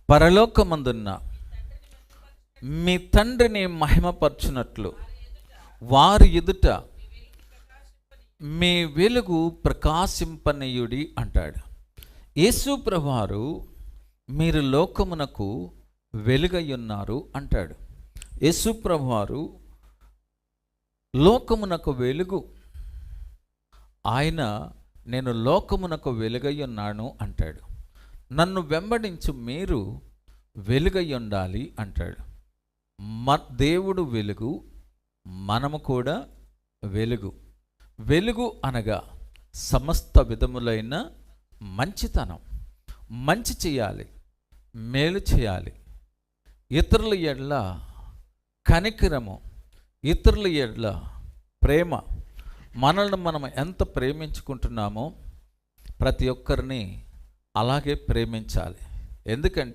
పరలోకమందున్న మీ తండ్రిని మహిమపరచునట్లు వారి ఎదుట మీ వెలుగు ప్రకాశింపనీయుడి అంటాడు. యేసు ప్రభువారు మీరు లోకమునకు వెలుగయ్యున్నారు అంటాడు. యేసు ప్రభువారు లోకమునకు వెలుగు. ఆయన నేను లోకమునకు వెలుగయ్యున్నాను అంటాడు. నన్ను వెంబడించు మీరు వెలుగై ఉండాలి అంటాడు. దేవుడు వెలుగు, మనము కూడా వెలుగు. వెలుగు అనగా సమస్త విధములైన మంచితనం. మంచి చేయాలి, మేలు చేయాలి, ఇతరుల ఎడల కనికరము, ఇతరుల ఎడల ప్రేమ. మనల్ని మనం ఎంత ప్రేమించుకుంటున్నామో ప్రతి ఒక్కరిని అలాగే ప్రేమించాలి. ఎందుకంటే